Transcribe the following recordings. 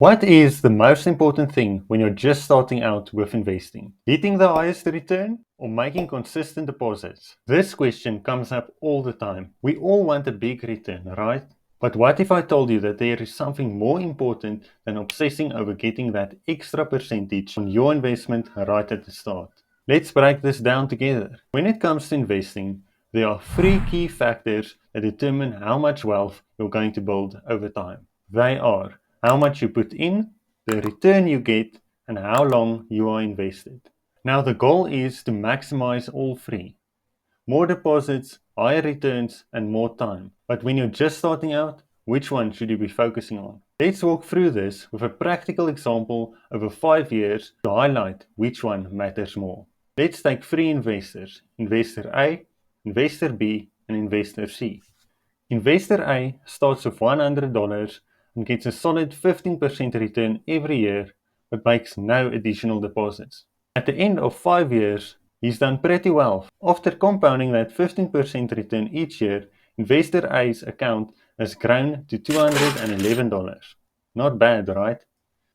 What is the most important thing when you're just starting out with investing? Getting the highest return or making consistent deposits? This question comes up all the time. We all want a big return, right? But what if I told you that there is something more important than obsessing over getting that extra percentage on your investment right at the start? Let's break this down together. When it comes to investing, there are three key factors that determine how much wealth you're going to build over time. They are how much you put in, the return you get, and how long you are invested. Now, the goal is to maximize all three. More deposits, higher returns, and more time. But when you're just starting out, which one should you be focusing on? Let's walk through this with a practical example over 5 years to highlight which one matters more. Let's take three investors, Investor A, Investor B, and Investor C. Investor A starts with $100 and gets a solid 15% return every year, but makes no additional deposits. At the end of 5 years, he's done pretty well. After compounding that 15% return each year, Investor A's account has grown to $211. Not bad, right?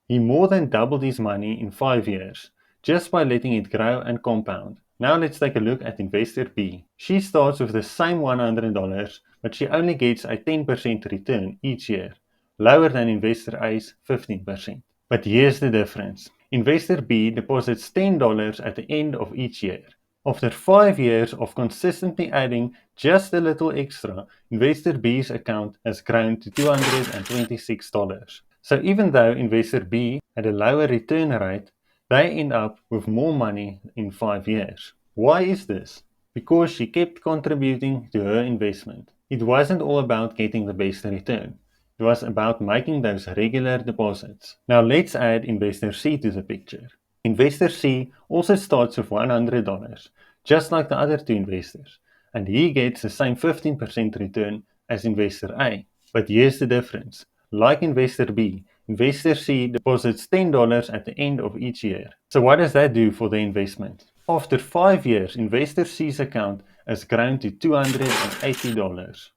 He more than doubled his money in 5 years, just by letting it grow and compound. Now let's take a look at Investor B. She starts with the same $100, but she only gets a 10% return each year, lower than Investor A's 15%. But here's the difference. Investor B deposits $10 at the end of each year. After 5 years of consistently adding just a little extra, Investor B's account has grown to $226. So even though Investor B had a lower return rate, they end up with more money in 5 years. Why is this? Because she kept contributing to her investment. It wasn't all about getting the best return. It was about making those regular deposits. Now let's add Investor C to the picture. Investor C also starts with $100, just like the other two investors, and he gets the same 15% return as Investor A. But here's the difference. Like Investor B, Investor C deposits $10 at the end of each year. So what does that do for the investment? After 5 years, Investor C's account has grown to $280.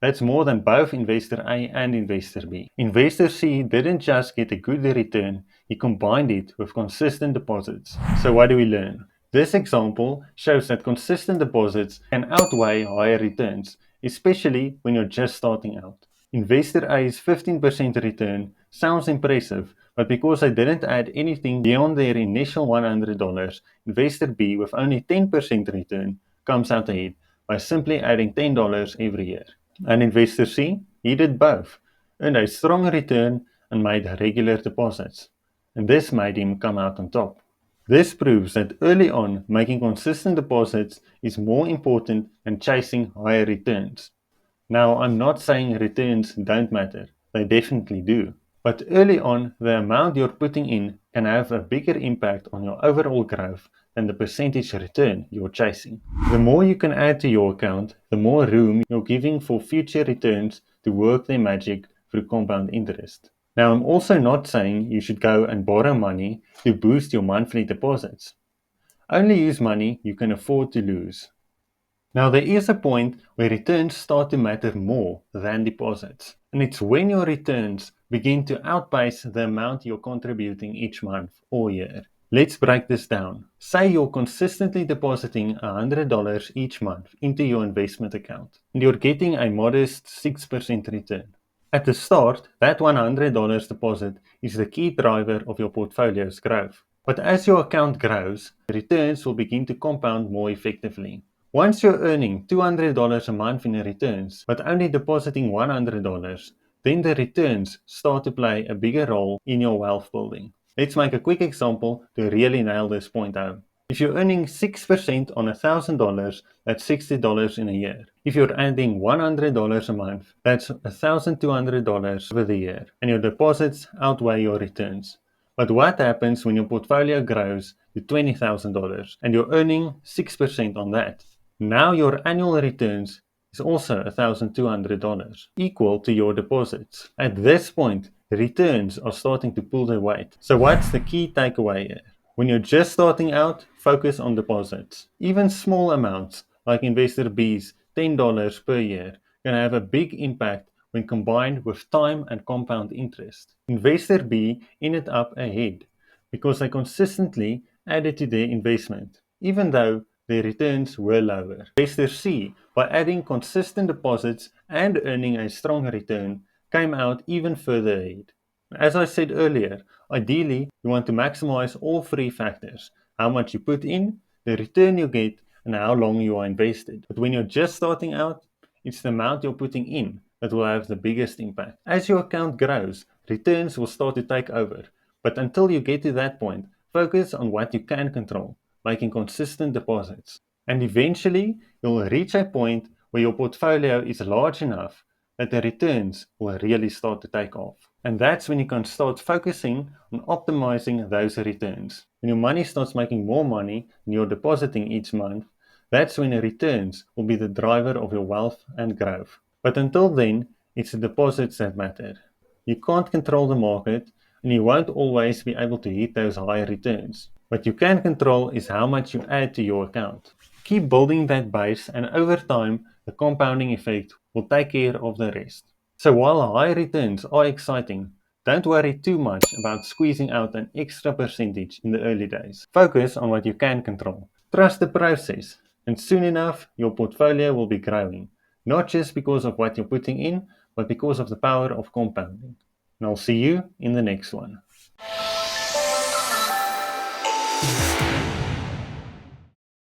That's more than both Investor A and Investor B. Investor C didn't just get a good return, he combined it with consistent deposits. So what do we learn? This example shows that consistent deposits can outweigh higher returns, especially when you're just starting out. Investor A's 15% return sounds impressive, but because they didn't add anything beyond their initial $100, Investor B with only 10% return comes out ahead by simply adding $10 every year. And Investor C, he did both, earned a strong return and made regular deposits. And this made him come out on top. This proves that early on, making consistent deposits is more important than chasing higher returns. Now, I'm not saying returns don't matter, they definitely do. But early on, the amount you're putting in can have a bigger impact on your overall growth than the percentage return you're chasing. The more you can add to your account, the more room you're giving for future returns to work their magic through compound interest. Now, I'm also not saying you should go and borrow money to boost your monthly deposits. Only use money you can afford to lose. Now, there is a point where returns start to matter more than deposits, and it's when your returns begin to outpace the amount you're contributing each month or year. Let's break this down. Say you're consistently depositing $100 each month into your investment account, and you're getting a modest 6% return. At the start, that $100 deposit is the key driver of your portfolio's growth. But as your account grows, the returns will begin to compound more effectively. Once you're earning $200 a month in returns, but only depositing $100, then the returns start to play a bigger role in your wealth building. Let's make a quick example to really nail this point home. If you're earning 6% on $1,000, that's $60 in a year. If you're adding $100 a month, that's $1,200 over the year, and your deposits outweigh your returns. But what happens when your portfolio grows to $20,000 and you're earning 6% on that? Now your annual returns is also $1,200, equal to your deposits. At this point, returns are starting to pull their weight. So what's the key takeaway here? When you're just starting out, focus on deposits. Even small amounts, like Investor B's $10 per year, can have a big impact when combined with time and compound interest. Investor B ended up ahead because they consistently added to their investment, even though their returns were lower. Investor C, by adding consistent deposits and earning a strong return, came out even further ahead. As I said earlier, ideally you want to maximize all three factors: how much you put in, the return you get, and how long you are invested. But when you're just starting out, it's the amount you're putting in that will have the biggest impact. As your account grows, returns will start to take over. But until you get to that point, focus on what you can control, making consistent deposits. And eventually, you'll reach a point where your portfolio is large enough that the returns will really start to take off. And that's when you can start focusing on optimizing those returns. When your money starts making more money than you're depositing each month, that's when the returns will be the driver of your wealth and growth. But until then, it's the deposits that matter. You can't control the market, and you won't always be able to hit those higher returns. What you can control is how much you add to your account. Keep building that base, and over time, the compounding effect will take care of the rest. So while high returns are exciting, don't worry too much about squeezing out an extra percentage in the early days. Focus on what you can control. Trust the process, and soon enough, your portfolio will be growing, not just because of what you're putting in, but because of the power of compounding. And I'll see you in the next one.